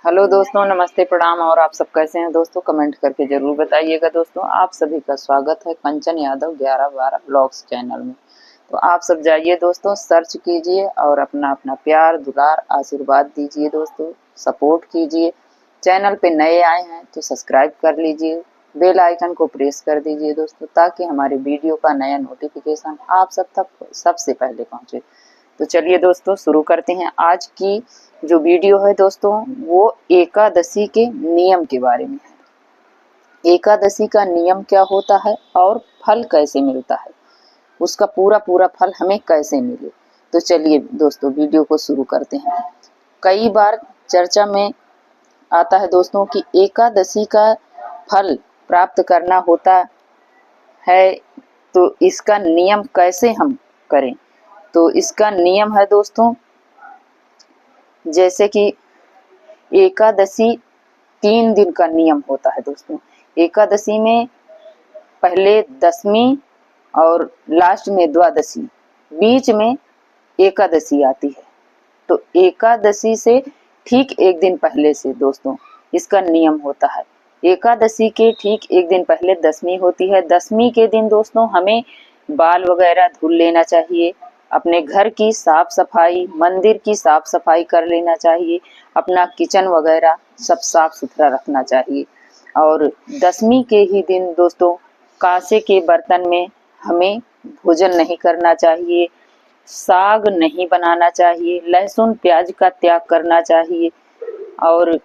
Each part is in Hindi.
हेलो दोस्तों, नमस्ते, प्रणाम। और आप सब कैसे हैं दोस्तों? कमेंट करके जरूर बताइएगा दोस्तों। आप सभी का स्वागत है कंचन यादव 11/12 ब्लॉग्स चैनल में। तो आप सब जाइए दोस्तों, सर्च कीजिए और अपना अपना प्यार दुलार आशीर्वाद दीजिए दोस्तों, सपोर्ट कीजिए। चैनल पे नए आए हैं तो सब्सक्राइब कर लीजिए, बेल आइकन को प्रेस कर दीजिए दोस्तों, ताकि हमारे वीडियो का नया नोटिफिकेशन आप सब तक सबसे पहले पहुंचे। तो चलिए दोस्तों, शुरू करते हैं। आज की जो वीडियो है दोस्तों, वो एकादशी के नियम के बारे में है। एकादशी का नियम क्या होता है और फल कैसे मिलता है, उसका पूरा पूरा फल हमें कैसे मिले। तो चलिए दोस्तों, वीडियो को शुरू करते हैं। कई बार चर्चा में आता है दोस्तों कि एकादशी का फल प्राप्त करना होता है, तो इसका नियम कैसे हम करें। तो इसका नियम है दोस्तों, जैसे कि एकादशी 3 दिन का नियम होता है दोस्तों। एकादशी में पहले दशमी और लास्ट में द्वादशी, बीच में एकादशी आती है। तो एकादशी से ठीक एक दिन पहले से दोस्तों इसका नियम होता है। एकादशी के ठीक एक दिन पहले दशमी होती है। दशमी के दिन दोस्तों हमें बाल वगैरह धुल लेना चाहिए, अपने घर की साफ सफाई, मंदिर की साफ सफाई कर लेना चाहिए, अपना किचन वगैरह सब साफ सुथरा रखना चाहिए। और दशमी के ही दिन दोस्तों कांसे के बर्तन में हमें भोजन नहीं करना चाहिए, साग नहीं बनाना चाहिए, लहसुन प्याज का त्याग करना चाहिए। और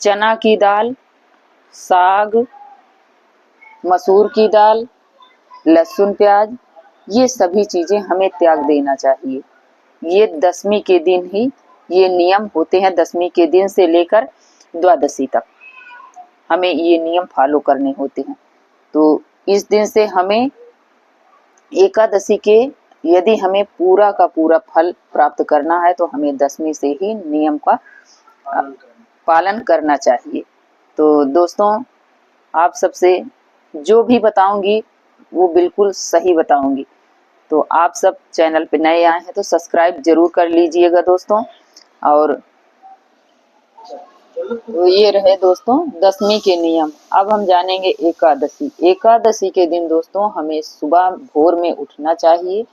चना की दाल, साग, मसूर की दाल, लहसुन प्याज, ये सभी चीजें हमें त्याग देना चाहिए। ये दशमी के दिन ही ये नियम होते हैं। दशमी के दिन से लेकर द्वादशी तक हमें ये नियम फॉलो करने होते हैं। तो इस दिन से हमें एकादशी के यदि हमें पूरा का पूरा फल प्राप्त करना है तो हमें दशमी से ही नियम का पालन करना चाहिए। तो दोस्तों, आप सबसे जो भी बताऊंगी वो बिल्कुल सही बताऊंगी। तो आप सब चैनल पे नए आए हैं तो सब्सक्राइब जरूर कर लीजिएगा दोस्तों। और तो ये रहे दोस्तों दशमी के नियम। अब हम जानेंगे एकादशी। एकादशी के दिन दोस्तों हमें सुबह भोर में उठना चाहिए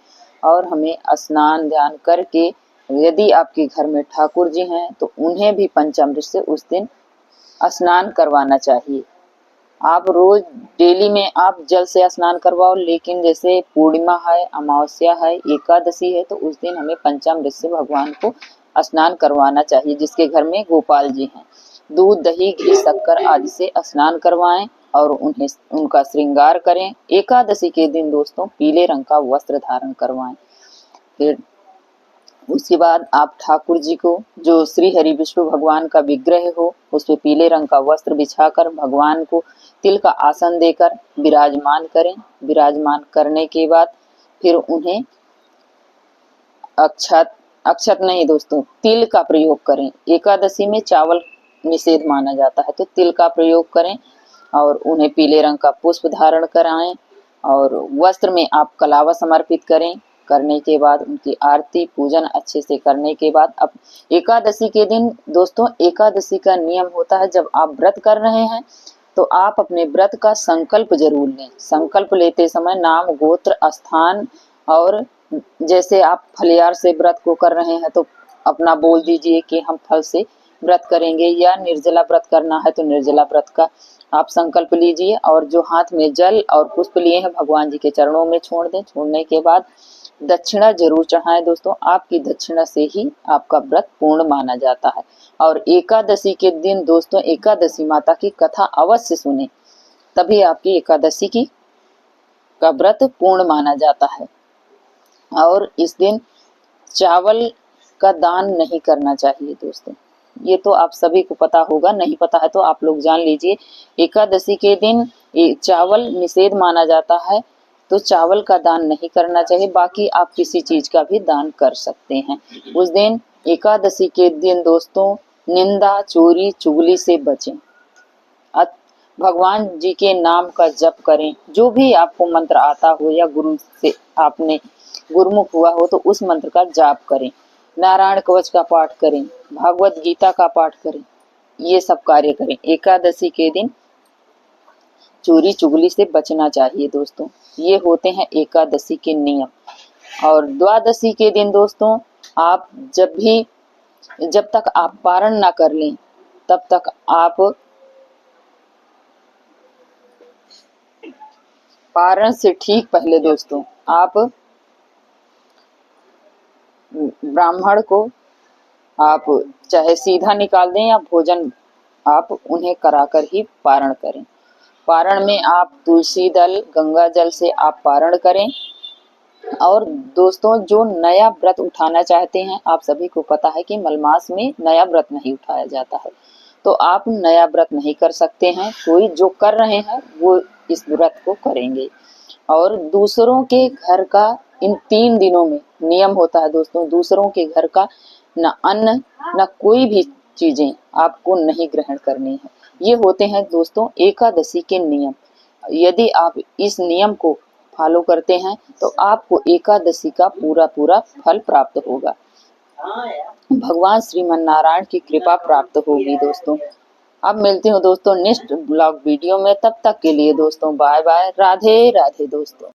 और हमें स्नान ध्यान करके, यदि आपके घर में ठाकुर जी हैं तो उन्हें भी पंचामृत से उस दिन स्नान करवाना चाहिए। आप रोज डेली में आप जल से स्नान करवाओ, लेकिन जैसे पूर्णिमा है, अमावस्या है, एकादशी है, तो उस दिन हमें पंचामृत से भगवान को स्नान करवाना चाहिए। जिसके घर में गोपाल जी हैं, दूध दही घी शक्कर आदि से स्नान करवाएं और उन्हें उनका श्रृंगार करें। एकादशी के दिन दोस्तों पीले रंग का वस्त्र धारण करवाएं। फिर उसके बाद आप ठाकुर जी को, जो श्री हरि विष्णु भगवान का विग्रह हो, उस पे पीले रंग का वस्त्र बिछाकर भगवान को तिल का आसन देकर विराजमान करें। विराजमान करने के बाद फिर उन्हें अक्षत नहीं दोस्तों, तिल का प्रयोग करें। एकादशी में चावल निषेध माना जाता है, तो तिल का प्रयोग करें और उन्हें पीले रंग का पुष्प धारण कराएं और वस्त्र में आप कलावा समर्पित करें। करने के बाद उनकी आरती पूजन अच्छे से करने के बाद, अब एकादशी के दिन दोस्तों एकादशी का नियम होता है, जब आप व्रत कर रहे हैं तो आप अपने व्रत का संकल्प जरूर लें। संकल्प लेते समय नाम गोत्र स्थान, और जैसे आप फलियार से व्रत को कर रहे हैं तो अपना बोल दीजिए कि हम फल से व्रत करेंगे, या निर्जला व्रत करना है तो निर्जला व्रत का आप संकल्प लीजिए। और जो हाथ में जल और पुष्प लिए हैं भगवान जी के चरणों में छोड़ दें। छोड़ने के बाद दक्षिणा जरूर चढ़ाएं दोस्तों, आपकी दक्षिणा से ही आपका व्रत पूर्ण माना जाता है। और एकादशी के दिन दोस्तों एकादशी माता की कथा अवश्य सुने, तभी आपकी एकादशी की का व्रत पूर्ण माना जाता है। और इस दिन चावल का दान नहीं करना चाहिए दोस्तों, ये तो आप सभी को पता होगा, नहीं पता है तो आप लोग जान लीजिए। एकादशी के दिन चावल निषेध माना जाता है, तो चावल का दान नहीं करना चाहिए। बाकी आप किसी चीज का भी दान कर सकते हैं। उस दिन एकादशी के दिन दोस्तों निंदा चोरी चुगली से बचें। भगवान जी के नाम का जप करें। जो भी आपको मंत्र आता हो या गुरु से आपने गुरुमुख हुआ हो तो उस मंत्र का जाप करें। नारायण कवच का पाठ करें, भागवत गीता का पाठ करें। ये सब कार्य करें। एकादशी के दिन चोरी चुगली से बचना चाहिए दोस्तों। ये होते हैं एकादशी के नियम। और द्वादशी के दिन दोस्तों आप जब तक आप पारण ना कर लें तब तक आप पारण से ठीक पहले दोस्तों आप ब्राह्मण को आप चाहे सीधा निकाल दें या भोजन आप उन्हें कराकर ही पारण करें। पारण में आप तुलसी दल गंगा जल से आप पारण करें। और दोस्तों जो नया व्रत उठाना चाहते हैं, आप सभी को पता है कि मलमास में नया व्रत नहीं उठाया जाता है, तो आप नया व्रत नहीं कर सकते हैं। कोई जो कर रहे हैं वो इस व्रत को करेंगे। और दूसरों के घर का इन 3 दिनों में नियम होता है दोस्तों, दूसरों के घर का न अन्न न कोई भी चीजें आपको नहीं ग्रहण करनी है। ये होते हैं दोस्तों एकादशी के नियम। यदि आप इस नियम को फॉलो करते हैं तो आपको एकादशी का पूरा पूरा फल प्राप्त होगा, भगवान श्रीमन नारायण की कृपा प्राप्त होगी दोस्तों। अब मिलती हूँ दोस्तों नेक्स्ट ब्लॉग वीडियो में, तब तक के लिए दोस्तों बाय बाय, राधे राधे दोस्तों।